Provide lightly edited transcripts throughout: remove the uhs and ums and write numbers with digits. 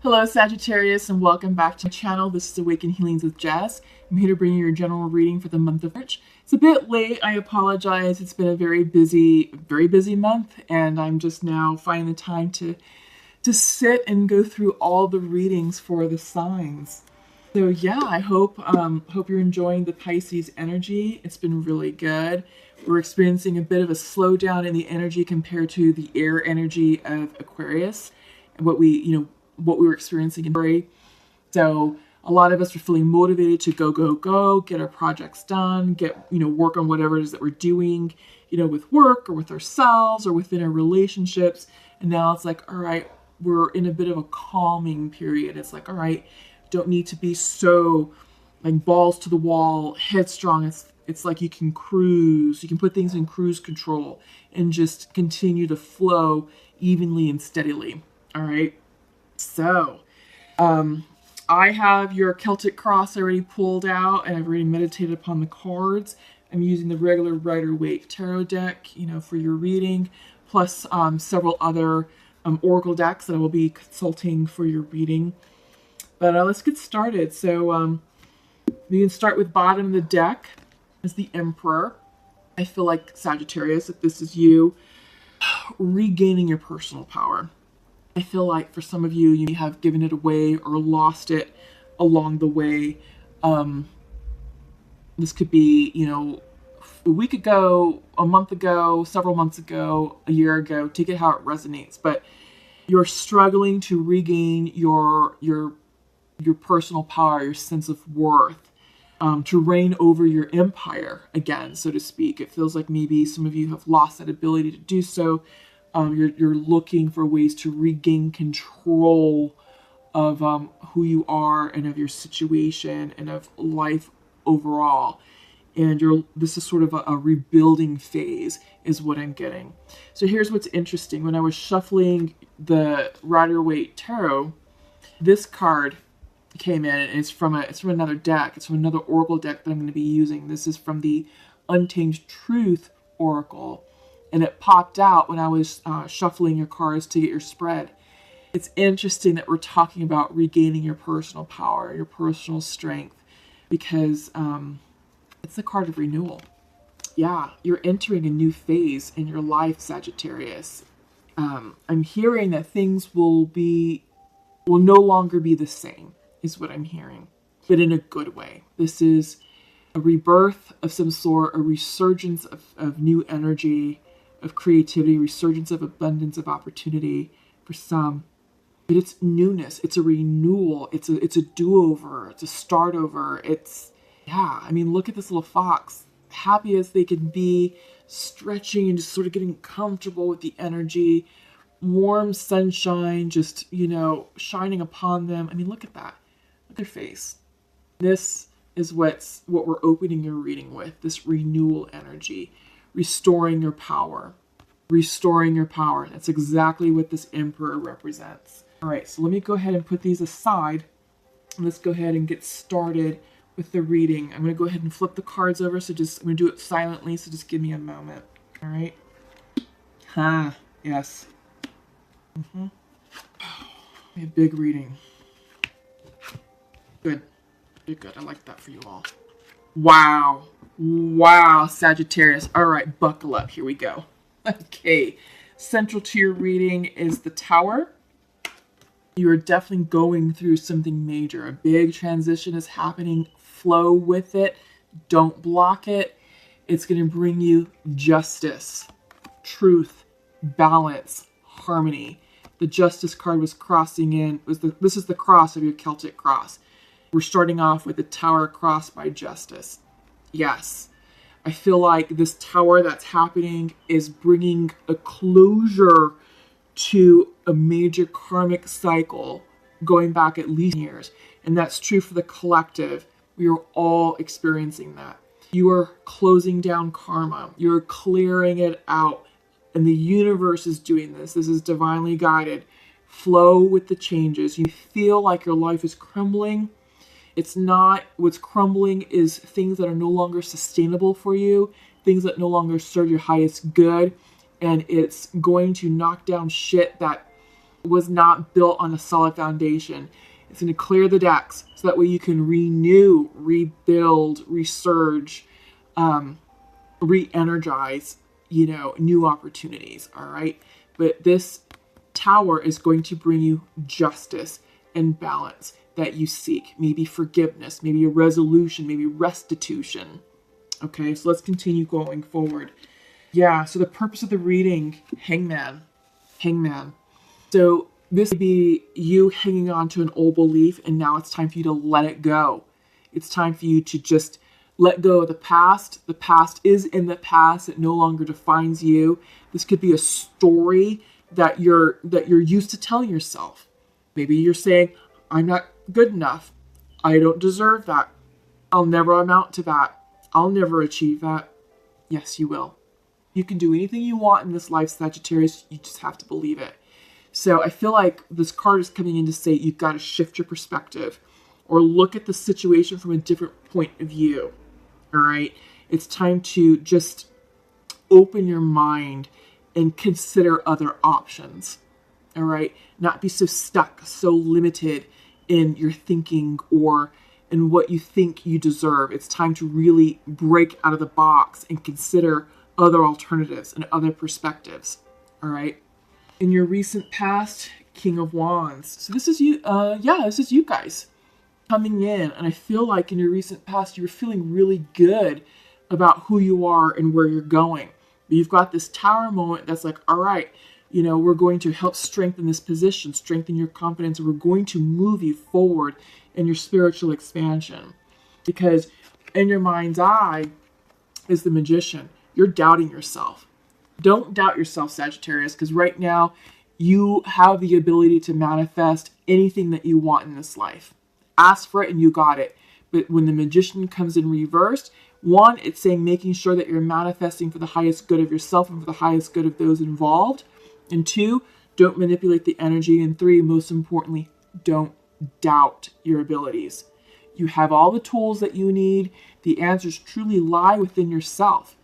Hello Sagittarius and welcome back to my channel. This is Awaken Healings with Jess. I'm here to bring you your general reading for the month of March. It's a bit late, I apologize. It's been a very busy month and I'm just now finding the time to sit and go through all the readings for the signs. So yeah, I hope you're enjoying the Pisces energy. It's been really good. We're experiencing a bit of a slowdown in the energy compared to the air energy of Aquarius and what we were experiencing in February. So a lot of us are feeling motivated to go, get our projects done, work on whatever it is that we're doing, with work or with ourselves or within our relationships. And now it's like, all right, we're in a bit of a calming period. It's like, all right, don't need to be so like balls to the wall, headstrong. It's like you can cruise, you can put things in cruise control and just continue to flow evenly and steadily. All right. So, I have your Celtic cross already pulled out and I've already meditated upon the cards. I'm using the regular Rider-Waite tarot deck, for your reading, plus several other oracle decks that I will be consulting for your reading. But let's get started. So, we can start with bottom of the deck as the Emperor. I feel like Sagittarius, if this is you, regaining your personal power. I feel like for some of you, you have given it away or lost it along the way. This could be, a week ago, a month ago, several months ago, a year ago. Take it how it resonates. But you're struggling to regain your personal power, your sense of worth, to reign over your empire again, so to speak. It feels like maybe some of you have lost that ability to do so. You're looking for ways to regain control of who you are and of your situation and of life overall. And this is sort of a rebuilding phase is what I'm getting. So here's what's interesting. When I was shuffling the Rider-Waite tarot, this card came in and it's from another deck. It's from another oracle deck that I'm going to be using. This is from the Untamed Truth Oracle. And it popped out when I was shuffling your cards to get your spread. It's interesting that we're talking about regaining your personal power, your personal strength, because it's the card of renewal. Yeah, you're entering a new phase in your life, Sagittarius. I'm hearing that things will no longer be the same, is what I'm hearing, but in a good way. This is a rebirth of some sort, a resurgence of new energy, of creativity, resurgence of abundance, of opportunity for some. But it's newness. It's a renewal. It's a do-over. It's a start-over. Look at this little fox. Happy as they can be, stretching and just sort of getting comfortable with the energy. Warm sunshine just, shining upon them. Look at that. Look at their face. This is what we're opening your reading with, this renewal energy. Restoring your power. Restoring your power. That's exactly what this Emperor represents. All right, so let me go ahead and put these aside. Let's go ahead and get started with the reading. I'm going to go ahead and flip the cards over, I'm going to do it silently, so just give me a moment. All right? Yes. A big reading. Good. Good. I like that for you all. Wow, Sagittarius. All right, buckle up. Here we go. Okay, central to your reading is the Tower. You are definitely going through something major. A big transition is happening. Flow with it. Don't block it. It's going to bring you justice, truth, balance, harmony. The Justice card was crossing in. This is the cross of your Celtic cross. We're starting off with the Tower crossed by Justice. Yes, I feel like this Tower that's happening is bringing a closure to a major karmic cycle going back at least years. And that's true for the collective. We are all experiencing that. You are closing down karma. You're clearing it out. And the universe is doing this. This is divinely guided. Flow with the changes. You feel like your life is crumbling. It's not. What's crumbling is things that are no longer sustainable for you, things that no longer serve your highest good, and it's going to knock down shit that was not built on a solid foundation. It's going to clear the decks so that way you can renew, rebuild, resurge, re-energize, new opportunities. All right. But this Tower is going to bring you justice and balance that you seek. Maybe forgiveness, maybe a resolution, maybe restitution. Okay. So let's continue going forward. Yeah. So the purpose of the reading, Hangman. So this would be you hanging on to an old belief, and now it's time for you to let it go. It's time for you to just let go of the past. The past is in the past. It no longer defines you. This could be a story that you're used to telling yourself. Maybe you're saying, I'm not good enough. I don't deserve that. I'll never amount to that. I'll never achieve that. Yes, you will. You can do anything you want in this life, Sagittarius. You just have to believe it. So I feel like this card is coming in to say you've got to shift your perspective or look at the situation from a different point of view. All right. It's time to just open your mind and consider other options. All right. Not be so stuck, so limited in your thinking or in what you think you deserve. It's time to really break out of the box and consider other alternatives and other perspectives. All right. In your recent past, King of Wands. So this is you. This is you guys coming in. And I feel like in your recent past, you were feeling really good about who you are and where you're going. But you've got this Tower moment that's like, all right, we're going to help strengthen this position, strengthen your confidence, and we're going to move you forward in your spiritual expansion. Because in your mind's eye is the Magician. You're doubting yourself. Don't doubt yourself, Sagittarius, because right now you have the ability to manifest anything that you want in this life. Ask for it and you got it. But when the Magician comes in reversed, one, it's saying making sure that you're manifesting for the highest good of yourself and for the highest good of those involved. And two, don't manipulate the energy. And three, most importantly, don't doubt your abilities. You have all the tools that you need. The answers truly lie within yourself.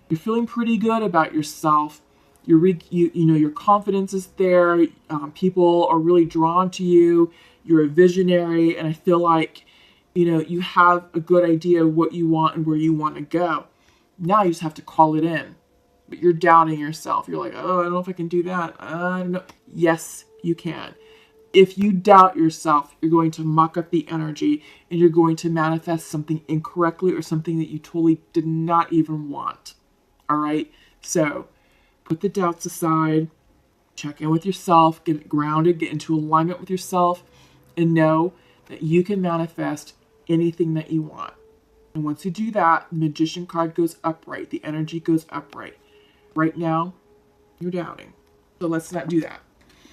You're feeling pretty good about yourself. Your confidence is there. People are really drawn to you. You're a visionary, and I feel like you have a good idea of what you want and where you want to go. Now you just have to call it in. But you're doubting yourself. You're like, oh, I don't know if I can do that. I don't know. Yes, you can. If you doubt yourself, you're going to muck up the energy and you're going to manifest something incorrectly or something that you totally did not even want. All right. So put the doubts aside, check in with yourself, get grounded, get into alignment with yourself, and know that you can manifest anything that you want. And once you do that, the Magician card goes upright. The energy goes upright. Right now, you're doubting. So let's not do that.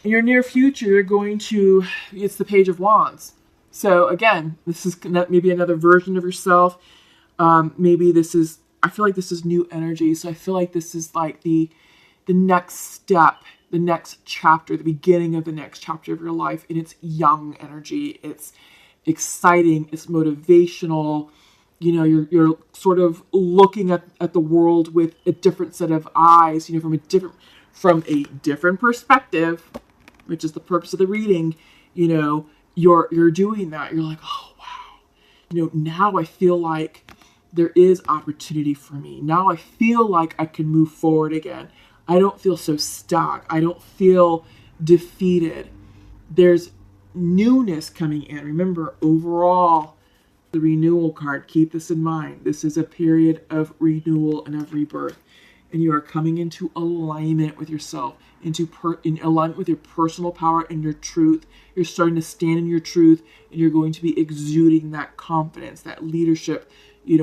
In your near future, it's the Page of Wands. So again, this is maybe another version of yourself. I feel like this is new energy. So I feel like this is like the next step, the next chapter, the beginning of the next chapter of your life. And it's young energy. It's exciting. It's motivational. You're sort of looking at the world with a different set of eyes, from a different perspective, which is the purpose of the reading. You're doing that. You're like, oh, wow. Now I feel like there is opportunity for me. Now I feel like I can move forward again. I don't feel so stuck. I don't feel defeated. There's newness coming in. Remember, overall, the renewal card, keep this in mind. This is a period of renewal and of rebirth. And you are coming into alignment with yourself, in alignment with your personal power and your truth. You're starting to stand in your truth, and you're going to be exuding that confidence, that leadership,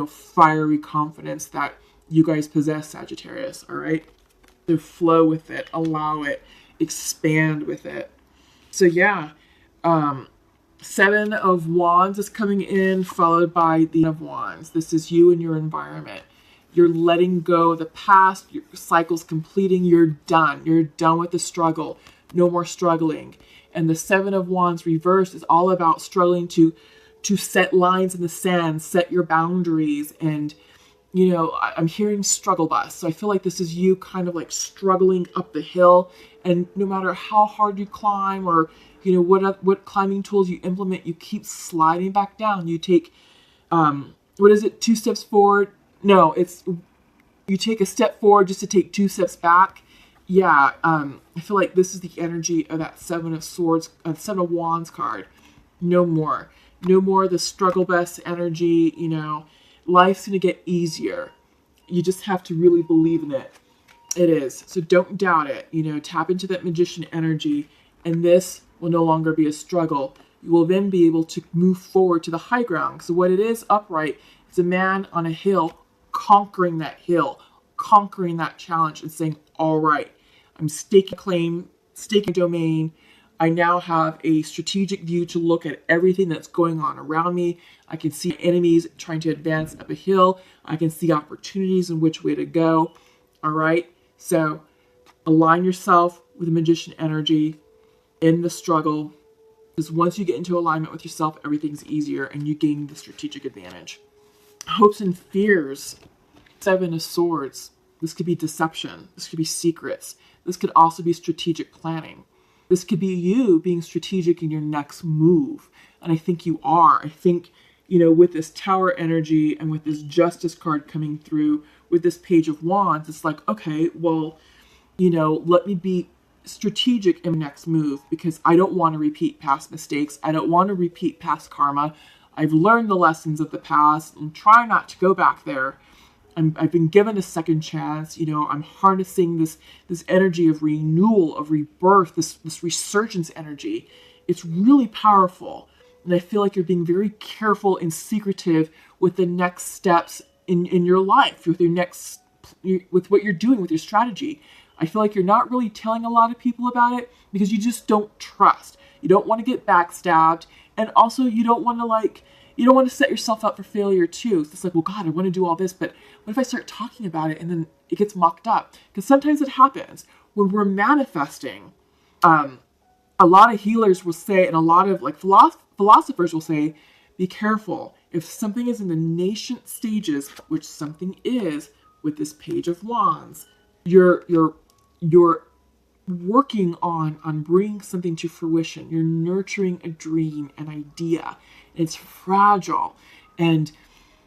fiery confidence that you guys possess, Sagittarius, all right? So flow with it, allow it, expand with it. So yeah, Seven of Wands is coming in, followed by the of Wands. This is you and your environment. You're letting go of the past. Your cycle's completing. You're done. You're done with the struggle. No more struggling. And the Seven of Wands reversed is all about struggling to set lines in the sand, set your boundaries, and I'm hearing struggle bus. So I feel like this is you kind of like struggling up the hill, and no matter how hard you climb, or what climbing tools you implement, you keep sliding back down. You take what is it, 2 steps forward? No, it's you take a step forward just to take 2 steps back. Yeah, I feel like this is the energy of that Seven of Swords, Seven of Wands card. No more. No more the struggle bus energy. Life's going to get easier. You just have to really believe in it. It is. So don't doubt it. Tap into that magician energy, and this will no longer be a struggle. You will then be able to move forward to the high ground. So what it is upright, it's a man on a hill conquering that hill, conquering that challenge, and saying, all right, I'm staking claim, staking domain. I now have a strategic view to look at everything that's going on around me. I can see enemies trying to advance up a hill. I can see opportunities in which way to go. All right. So align yourself with the magician energy in the struggle. Because once you get into alignment with yourself, everything's easier and you gain the strategic advantage. Hopes and fears. Seven of Swords. This could be deception. This could be secrets. This could also be strategic planning. This could be you being strategic in your next move. And I think you are. I think, with this Tower energy and with this Justice card coming through, with this Page of Wands, it's like, okay, well, let me be strategic in my next move, because I don't want to repeat past mistakes. I don't want to repeat past karma. I've learned the lessons of the past and try not to go back there. I've been given a second chance. I'm harnessing this energy of renewal, of rebirth, this resurgence energy. It's really powerful. And I feel like you're being very careful and secretive with the next steps in your life, with what you're doing with your strategy. I feel like you're not really telling a lot of people about it because you just don't trust. You don't want to get backstabbed. And also you don't want to set yourself up for failure too. It's like, well, God, I want to do all this, but what if I start talking about it and then it gets mucked up? Because sometimes it happens when we're manifesting. A lot of healers will say, and a lot of philosophers will say, be careful. If something is in the nascent stages, which something is with this Page of Wands, you're working on bringing something to fruition. You're nurturing a dream, an idea. It's fragile. And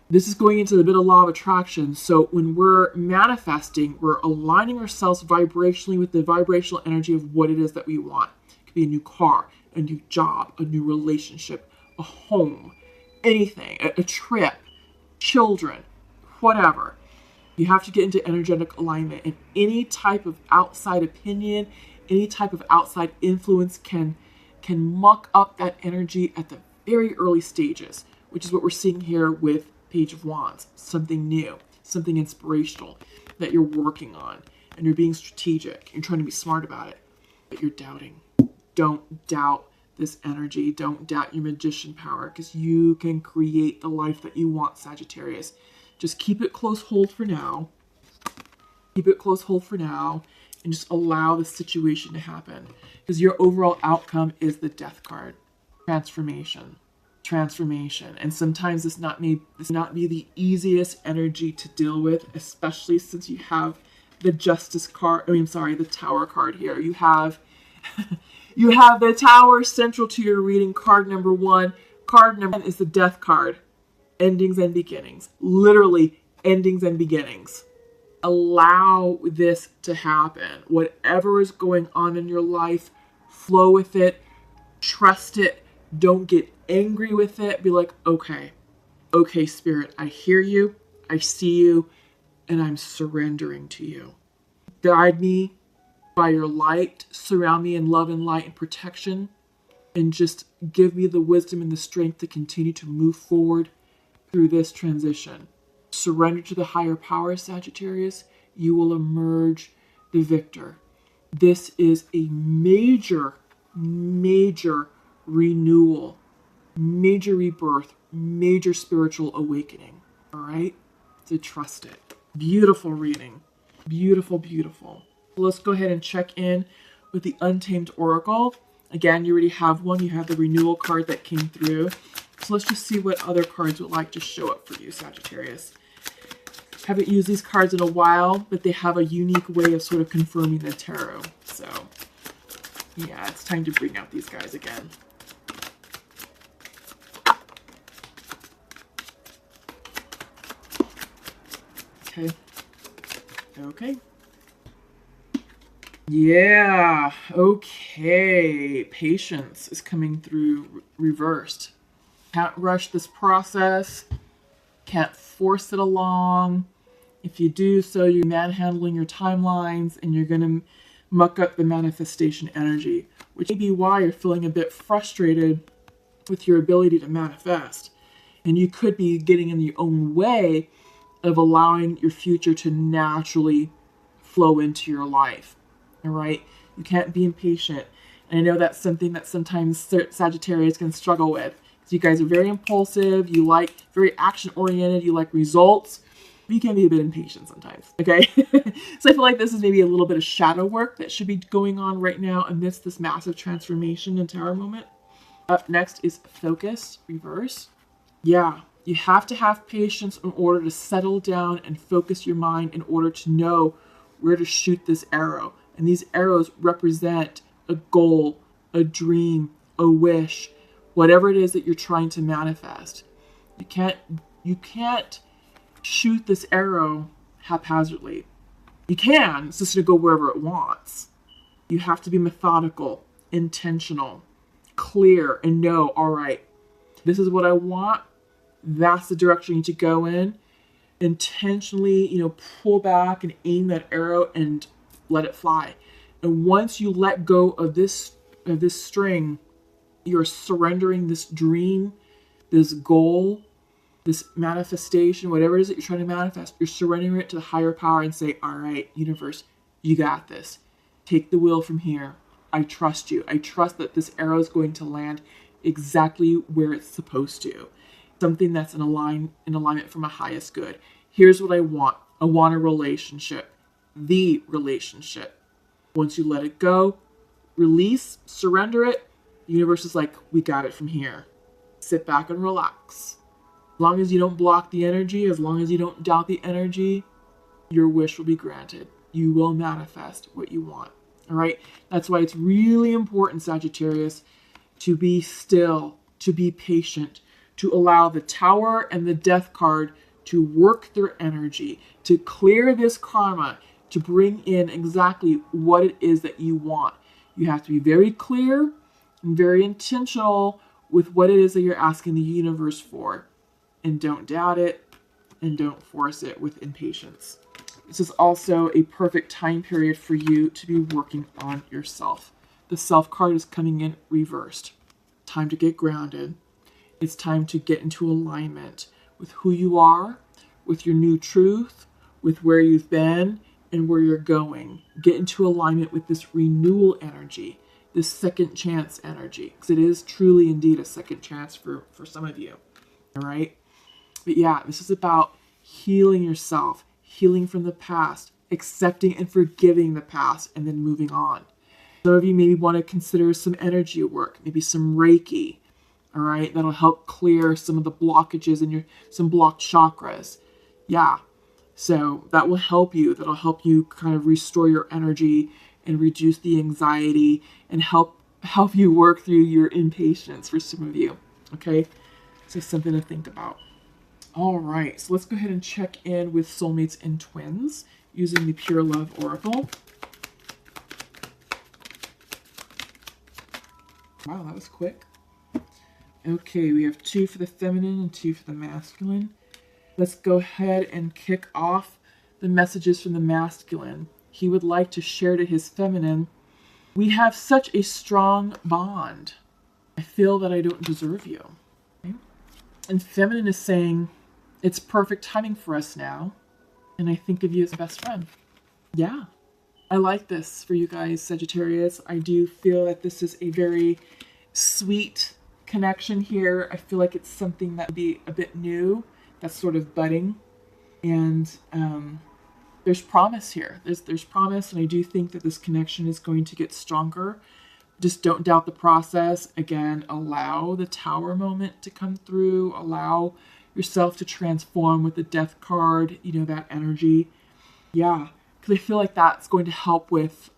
this is going into the bit of law of attraction. So when we're manifesting, we're aligning ourselves vibrationally with the vibrational energy of what it is that we want. It could be a new car, a new job, a new relationship, a home, anything, a trip, children, whatever. You have to get into energetic alignment, and any type of outside opinion, any type of outside influence can muck up that energy at the very early stages, which is what we're seeing here with Page of Wands. Something new, something inspirational that you're working on, and you're being strategic. You're trying to be smart about it, but you're doubting. Don't doubt this energy. Don't doubt your magician power, because you can create the life that you want, Sagittarius. Just keep it close hold for now. Keep it close hold for now, and just allow the situation to happen, because your overall outcome is the Death card. Transformation. And sometimes this not be the easiest energy to deal with, especially since you have the the Tower card here. You have the Tower central to your reading, card number 1. Card number 1 is the Death card. Endings and beginnings. Literally endings and beginnings. Allow this to happen. Whatever is going on in your life, flow with it. Trust it. Don't get angry with it. Be like, okay, Spirit, I hear you, I see you, and I'm surrendering to you. Guide me by your light, surround me in love and light and protection, and just give me the wisdom and the strength to continue to move forward through this transition. Surrender to the higher power, Sagittarius. You will emerge the victor. This is a major renewal, major rebirth, major spiritual awakening. All right? So trust it. Beautiful reading. Beautiful. Let's go ahead and check in with the Untamed Oracle. Again, you already have one. You have the renewal card that came through. So let's just see what other cards would like to show up for you, Sagittarius. Haven't used these cards in a while, but they have a unique way of sort of confirming the tarot. So, yeah, it's time to bring out these guys again. Okay. Okay. Yeah. Okay. Patience is coming through reversed. Can't rush this process. Can't force it along. If you do so, you're manhandling your timelines and you're going to muck up the manifestation energy, which may be why you're feeling a bit frustrated with your ability to manifest. And you could be getting in your own way of allowing your future to naturally flow into your life. All right? You can't be impatient. And I know that's something that sometimes Sagittarius can struggle with. You guys are very impulsive, you like very action-oriented, you like results. You can be a bit impatient sometimes, okay? So I feel like this is maybe a little bit of shadow work that should be going on right now amidst this massive transformation and tower moment. Up next is focus, reverse. Yeah, you have to have patience in order to settle down and focus your mind in order to know where to shoot this arrow. And these arrows represent a goal, a dream, a wish, whatever it is that you're trying to manifest. You can't shoot this arrow haphazardly. You can, it's just going to go wherever it wants. You have to be methodical, intentional, clear, and know, all right, this is what I want. That's the direction you need to go in. Intentionally, pull back and aim that arrow and let it fly. And once you let go of this string, you're surrendering this dream, this goal, this manifestation, whatever it is that you're trying to manifest. You're surrendering it to the higher power and say, all right, universe, you got this. Take the wheel from here. I trust you. I trust that this arrow is going to land exactly where it's supposed to. Something that's in alignment for my highest good. Here's what I want. I want a relationship. The relationship. Once you let it go, release, surrender it, the universe is like, we got it from here. Sit back and relax. As long as you don't block the energy, as long as you don't doubt the energy, your wish will be granted. You will manifest what you want. All right? That's why it's really important, Sagittarius, to be still, to be patient, to allow the Tower and the Death card to work their energy, to clear this karma, to bring in exactly what it is that you want. You have to be very clear and very intentional with what it is that you're asking the universe for. And don't doubt it, and don't force it with impatience. This is also a perfect time period for you to be working on yourself. The Self card is coming in reversed. Time to get grounded. It's time to get into alignment with who you are, with your new truth, with where you've been, and where you're going. Get into alignment with this renewal energy, this second chance energy, because it is truly indeed a second chance for some of you. All right? But yeah, this is about healing yourself, healing from the past, accepting and forgiving the past, and then moving on. Some of you maybe want to consider some energy work, maybe some Reiki, all right? That'll help clear some of the blockages in some blocked chakras. Yeah, so that will help you. That'll help you kind of restore your energy and reduce the anxiety and help you work through your impatience for some of you, okay? So something to think about. All right, so let's go ahead and check in with soulmates and twins using the Pure Love Oracle. Wow, that was quick. Okay, we have 2 for the feminine and 2 for the masculine. Let's go ahead and kick off the messages from the masculine. He would like to share to his feminine, we have such a strong bond. I feel that I don't deserve you. Okay? And feminine is saying, it's perfect timing for us now, and I think of you as a best friend. Yeah, I like this for you guys, Sagittarius. I do feel that this is a very sweet connection here. I feel like it's something that would be a bit new, that's sort of budding, and there's promise here. There's promise, and I do think that this connection is going to get stronger. Just don't doubt the process. Again, allow the Tower moment to come through. Allow yourself to transform with the death card, you know, that energy. Yeah, because I feel like that's going to help with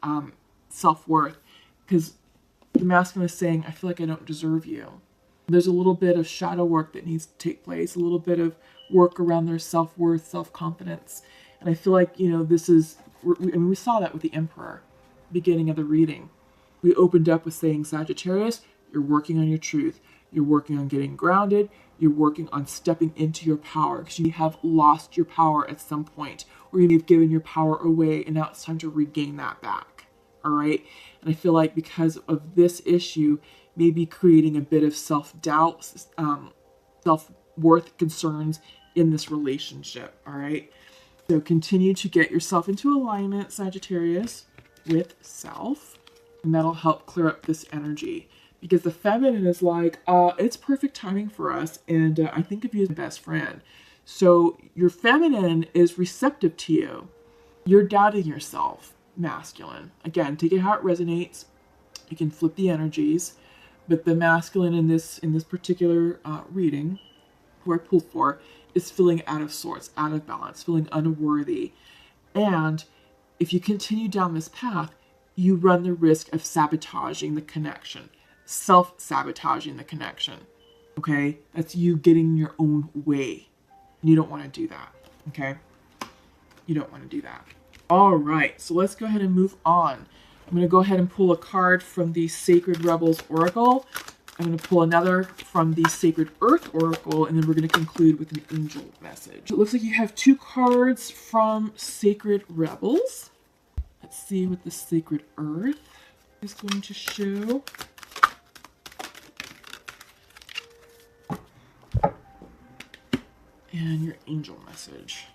self-worth, because the masculine is saying, I feel like I don't deserve you. There's a little bit of shadow work that needs to take place, a little bit of work around their self-worth, self-confidence. And I feel like, you know, this is, we saw that with the Emperor, beginning of the reading. We opened up with saying, Sagittarius, you're working on your truth. You're working on getting grounded. You're working on stepping into your power, because you have lost your power at some point, or you may have given your power away, and now it's time to regain that back. All right. And I feel like because of this issue, maybe creating a bit of self-doubt, self-worth concerns in this relationship. All right. So continue to get yourself into alignment, Sagittarius, with self, and that'll help clear up this energy. Because the feminine is like, it's perfect timing for us, and I think of you as a best friend. So your feminine is receptive to you. You're doubting yourself, masculine. Again, take it how it resonates. You can flip the energies, but the masculine in this particular reading, who I pulled for, is feeling out of sorts, out of balance, feeling unworthy. And if you continue down this path, you run the risk of sabotaging the connection. Self-sabotaging the connection. Okay? That's you getting in your own way. And you don't want to do that. Okay? You don't want to do that. All right. So let's go ahead and move on. I'm going to go ahead and pull a card from the Sacred Rebels Oracle. I'm going to pull another from the Sacred Earth Oracle, and then we're going to conclude with an angel message. It looks like you have 2 cards from Sacred Rebels. Let's see what the Sacred Earth is going to show. And your angel message.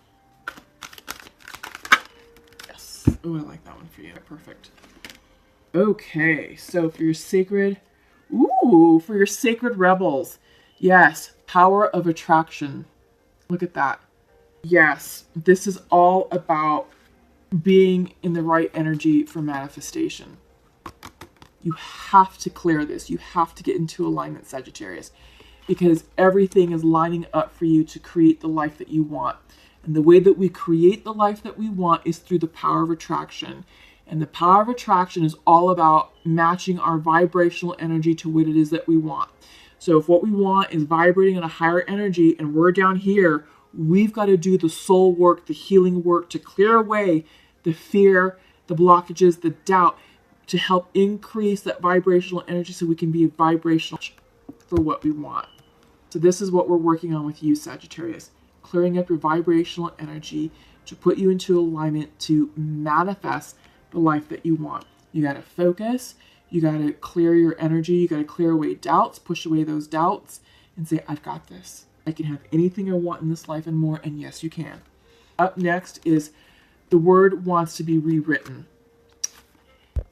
Yes. Oh, I like that one for you. Perfect. Okay, so for your sacred... Ooh, for your Sacred Rebels. Yes, power of attraction. Look at that. Yes, this is all about being in the right energy for manifestation. You have to clear this. You have to get into alignment, Sagittarius, because everything is lining up for you to create the life that you want. And the way that we create the life that we want is through the power of attraction. And the power of attraction is all about matching our vibrational energy to what it is that we want. So if what we want is vibrating in a higher energy and we're down here, we've got to do the soul work, the healing work to clear away the fear, the blockages, the doubt, to help increase that vibrational energy so we can be vibrational for what we want. So this is what we're working on with you, Sagittarius. Clearing up your vibrational energy to put you into alignment to manifest the life that you want. You got to focus. You got to clear your energy. You got to clear away doubts, push away those doubts, and say, I've got this. I can have anything I want in this life and more, and yes, you can. Up next is the word wants to be rewritten.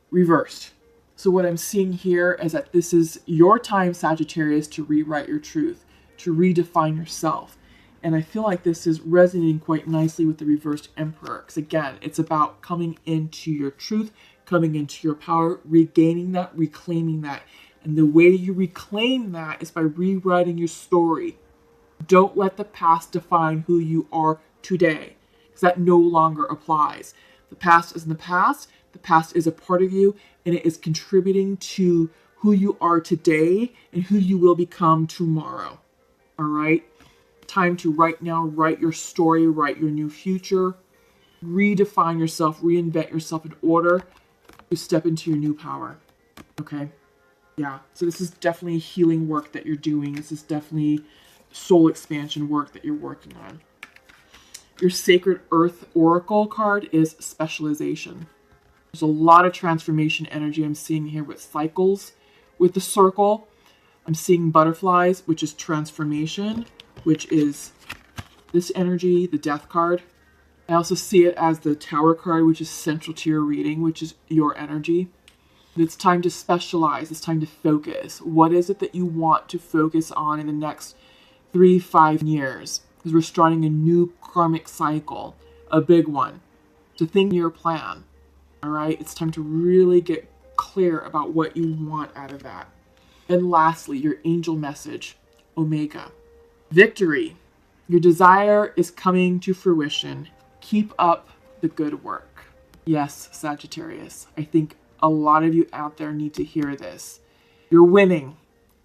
Reversed. So what I'm seeing here is that this is your time, Sagittarius, to rewrite your truth, to redefine yourself. And I feel like this is resonating quite nicely with the reversed Emperor. Because again, it's about coming into your truth, coming into your power, regaining that, reclaiming that. And the way you reclaim that is by rewriting your story. Don't let the past define who you are today, because that no longer applies. The past is in the past. The past is a part of you, and it is contributing to who you are today and who you will become tomorrow. All right? Time to right now write your story, write your new future, redefine yourself, reinvent yourself in order to step into your new power. Okay? Yeah. So this is definitely healing work that you're doing. This is definitely soul expansion work that you're working on. Your Sacred Earth Oracle card is specialization. There's a lot of transformation energy I'm seeing here with cycles. With the circle, I'm seeing butterflies, which is transformation, which is this energy, the death card. I also see it as the Tower card, which is central to your reading, which is your energy. It's time to specialize. It's time to focus. What is it that you want to focus on in the next 3-5 years? Because we're starting a new karmic cycle, a big one. To think your plan. All right? It's time to really get clear about what you want out of that. And lastly, your angel message, Omega. Victory. Your desire is coming to fruition. Keep up the good work. Yes, Sagittarius. I think a lot of you out there need to hear this. You're winning.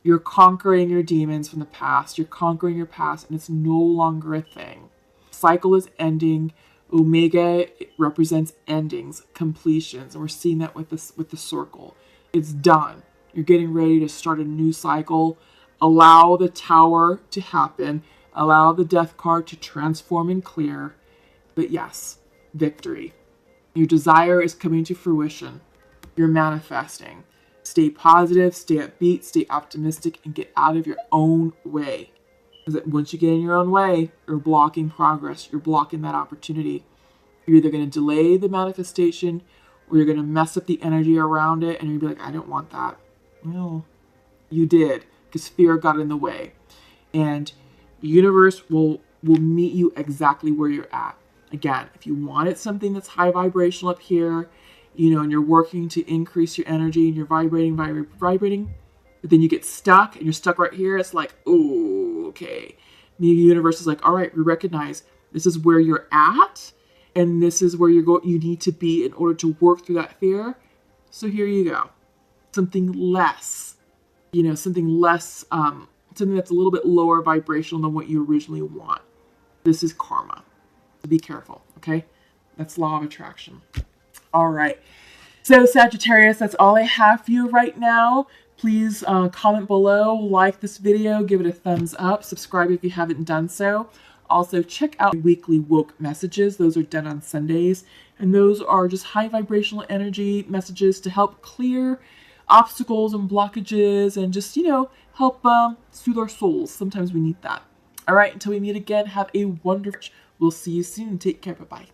You're conquering your demons from the past. You're conquering your past, and it's no longer a thing. Cycle is ending. Omega represents endings, completions, and we're seeing that with the circle. It's done. You're getting ready to start a new cycle. Allow the Tower to happen. Allow the Death card to transform and clear. But yes, victory. Your desire is coming to fruition. You're manifesting. Stay positive, stay upbeat, stay optimistic, and get out of your own way. Because once you get in your own way, you're blocking progress. You're blocking that opportunity. You're either going to delay the manifestation or you're going to mess up the energy around it and you're going to be like, I don't want that. Well, you did, because fear got in the way. And the universe will meet you exactly where you're at. Again, if you wanted something that's high vibrational up here, and you're working to increase your energy and you're vibrating, but then you get stuck and you're stuck right here, it's like, oh, okay. The universe is like, all right, we recognize this is where you're at and this is where you need to be in order to work through that fear. So here you go. Something less, something less, something that's a little bit lower vibrational than what you originally want. This is karma. So be careful, okay? That's law of attraction. All right. So Sagittarius, that's all I have for you right now. Please comment below, like this video, give it a thumbs up, subscribe if you haven't done so. Also, check out weekly woke messages. Those are done on Sundays. And those are just high vibrational energy messages to help clear obstacles and blockages and just, help soothe our souls. Sometimes we need that. All right, until we meet again, have a wonderful, we'll see you soon. Take care. Bye-bye.